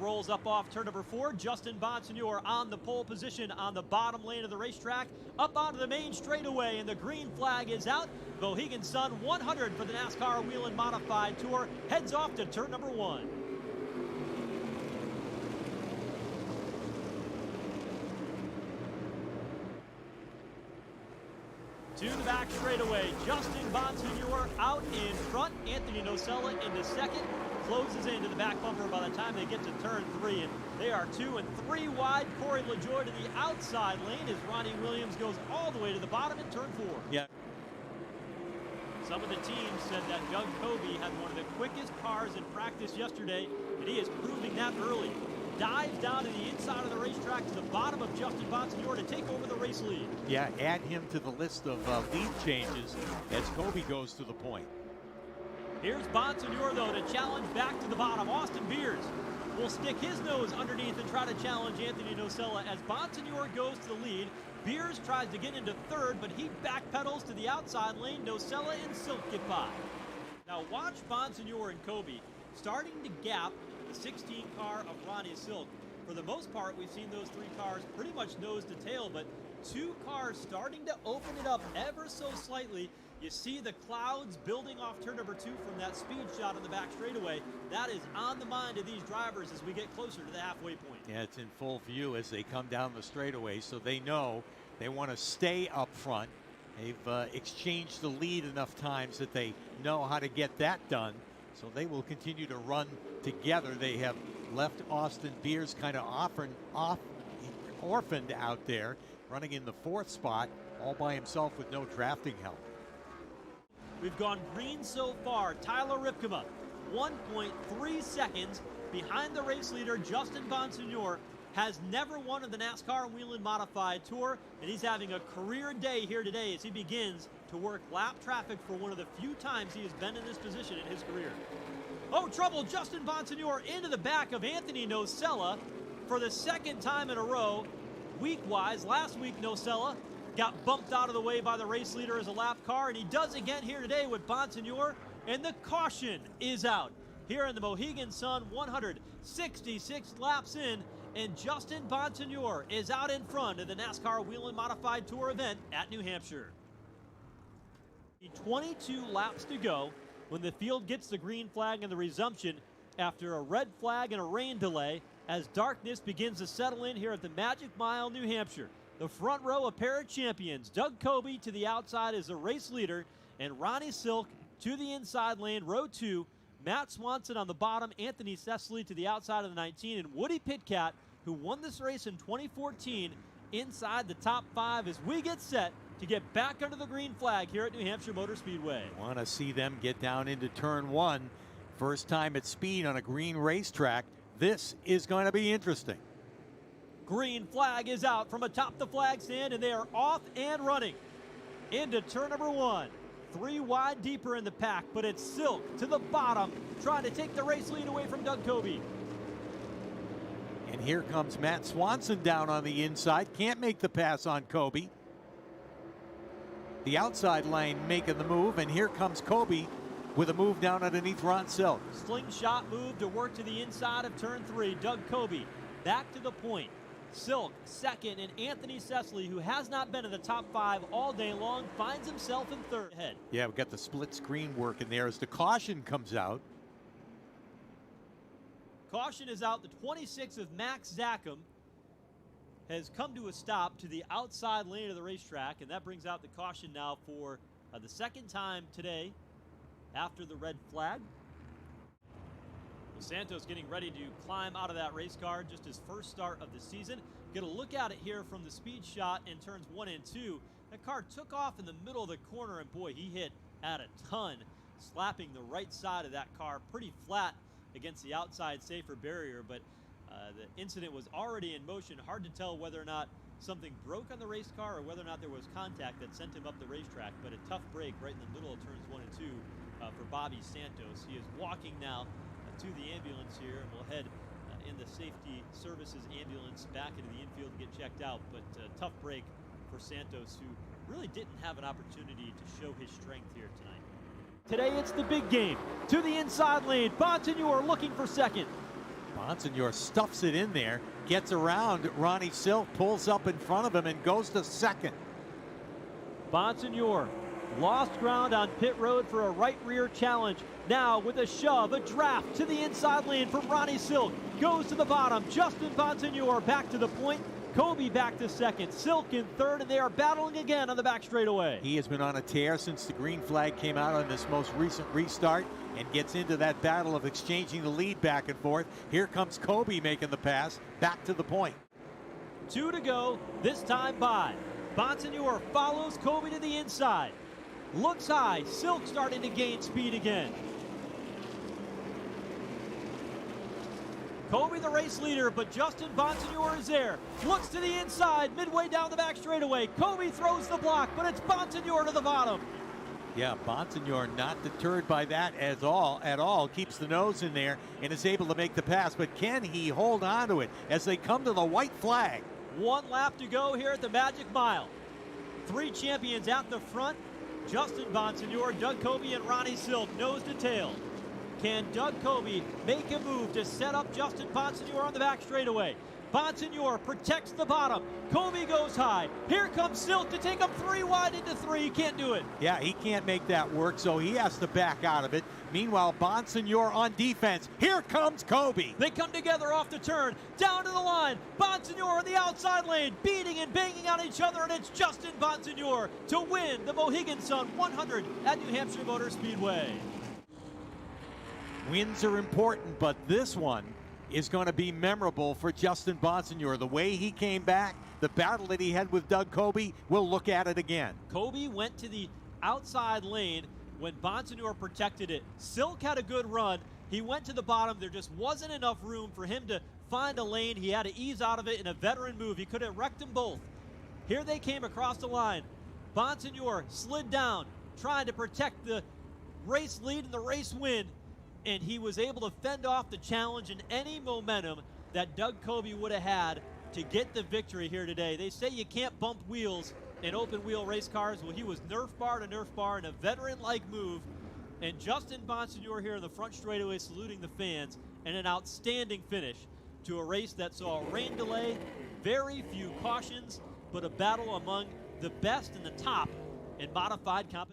rolls up off turn number 4. Justin Bonsignor on the pole position on the bottom lane of the racetrack. Up onto the main straightaway, and the green flag is out. Mohegan Sun 100 for the NASCAR Whelen Modified Tour heads off to turn number 1. To the back straightaway, Justin Bonsignor out in front. Anthony Nocella into second. Closes into the back bumper by the time they get to turn 3, and they are 2 and 3 wide. Corey LaJoie to the outside lane as Ronnie Williams goes all the way to the bottom in turn 4. Yeah. Some of the teams said that Doug Coby had one of the quickest cars in practice yesterday, and he is proving that early. Dives down to the inside of the racetrack to the bottom of Justin Bonsignor to take over the race lead. Yeah, add him to the list of lead changes as Coby goes to the point. Here's Bonsignor, though, to challenge back to the bottom. Austin Beers will stick his nose underneath and try to challenge Anthony Nocella as Bonsignor goes to the lead. Beers tries to get into third, but he backpedals to the outside lane. Nocella and Silk get by. Now watch Bonsignor and Coby starting to gap the 16 car of Ronnie Silk. For the most part, we've seen those 3 cars pretty much nose to tail, but 2 cars starting to open it up ever so slightly. You see the clouds building off turn number 2 from that speed shot on the back straightaway. That is on the mind of these drivers as we get closer to the halfway point. Yeah, it's in full view as they come down the straightaway, so they know they want to stay up front. They've exchanged the lead enough times that they know how to get that done, so they will continue to run together. They have left Austin Beers kind of orphaned out there, running in the 4th spot all by himself with no drafting help. We've gone green so far. Tyler Ripkema, 1.3 seconds behind the race leader, Justin Bonsignor, has never won in the NASCAR Whelen Modified Tour, and he's having a career day here today as he begins to work lap traffic for one of the few times he has been in this position in his career. Oh, trouble, Justin Bonsignor into the back of Anthony Nocella for the 2nd time in a row. Week-wise, last week Nocella got bumped out of the way by the race leader as a lap car, and he does again here today with Bonsignor, and the caution is out here in the Mohegan Sun 166 laps in, and Justin Bonsignor is out in front of the NASCAR Whelen Modified Tour event at New Hampshire. 22 laps to go when the field gets the green flag and the resumption after a red flag and a rain delay as darkness begins to settle in here at the Magic Mile, New Hampshire. The front row, a pair of champions. Doug Coby to the outside is the race leader, and Ronnie Silk to the inside lane, row 2. Matt Swanson on the bottom, Anthony Cecily to the outside of the 19, and Woody Pitkat, who won this race in 2014, inside the top 5 as we get set to get back under the green flag here at New Hampshire Motor Speedway. Want to see them get down into turn 1. First time at speed on a green racetrack. This is going to be interesting. Green flag is out from atop the flag stand, and they are off and running into turn number 1. 3 wide deeper in the pack, but it's Silk to the bottom, trying to take the race lead away from Doug Coby. And here comes Matt Swanson down on the inside. Can't make the pass on Coby. The outside lane making the move, and here comes Coby with a move down underneath Ron Silk. Slingshot move to work to the inside of turn 3. Doug Coby back to the point. Silk second, and Anthony Cecily, who has not been in the top 5 all day long, finds himself in 3rd ahead. Yeah, we've got the split screen working there as the caution comes out. Caution is out. The 26 of Max Zackham has come to a stop to the outside lane of the racetrack, and that brings out the caution now for the 2nd time today after the red flag. Santos getting ready to climb out of that race car, just his first start of the season. Get a look at it here from the speed shot in turns 1 and 2. That car took off in the middle of the corner, and boy, he hit at a ton, slapping the right side of that car pretty flat against the outside safer barrier, but the incident was already in motion. Hard to tell whether or not something broke on the race car or whether or not there was contact that sent him up the racetrack, but a tough break right in the middle of turns 1 and 2 for Bobby Santos. He is walking now to the ambulance here, and we'll head in the safety services ambulance back into the infield and get checked out, but tough break for Santos, who really didn't have an opportunity to show his strength here tonight. Today it's the big game. To the inside lane, Bonsignor looking for second. Bonsignor stuffs it in there, gets around Ronnie Silk, pulls up in front of him, and goes to second. Bonsignor lost ground on pit road for a right rear challenge. Now with a shove, a draft to the inside lane from Ronnie Silk. Goes to the bottom. Justin Bonsignor back to the point. Kobe back to second. Silk in third, and they are battling again on the back straightaway. He has been on a tear since the green flag came out on this most recent restart and gets into that battle of exchanging the lead back and forth. Here comes Kobe making the pass back to the point. 2 to go, this time by. Bonsignor follows Kobe to the inside. Looks high, Silk starting to gain speed again. Kobe the race leader, but Justin Bonsignor is there. Looks to the inside, midway down the back straightaway. Kobe throws the block, but it's Bonsignor to the bottom. Yeah, Bonsignor not deterred by that at all. Keeps the nose in there and is able to make the pass, but can he hold on to it as they come to the white flag? 1 lap to go here at the Magic Mile. 3 champions at the front. Justin Bonsignor, Doug Kobe, and Ronnie Silk, nose to tail. Can Doug Kobe make a move to set up Justin Bonsignor on the back straightaway? Bonsignor protects the bottom. Kobe goes high. Here comes Silk to take him 3 wide into 3. He can't do it. Yeah, he can't make that work, so he has to back out of it. Meanwhile, Bonsignor on defense. Here comes Kobe. They come together off the turn, down to the line. Bonsignor in the outside lane, beating and banging on each other, and it's Justin Bonsignor to win the Mohegan Sun 100 at New Hampshire Motor Speedway. Wins are important, but this one is going to be memorable for Justin Bonsignor. The way he came back, the battle that he had with Doug Kobe, we'll look at it again. Kobe went to the outside lane when Bonsignor protected it. Silk had a good run. He went to the bottom. There just wasn't enough room for him to find a lane. He had to ease out of it in a veteran move. He could have wrecked them both. Here they came across the line. Bonsignor slid down, trying to protect the race lead and the race win, and he was able to fend off the challenge and any momentum that Doug Kobe would have had to get the victory here today. They say you can't bump wheels in open wheel race cars. Well, he was nerf bar to nerf bar in a veteran-like move. And Justin Bonsignor here in the front straightaway saluting the fans, and an outstanding finish to a race that saw a rain delay, very few cautions, but a battle among the best and the top in modified competition.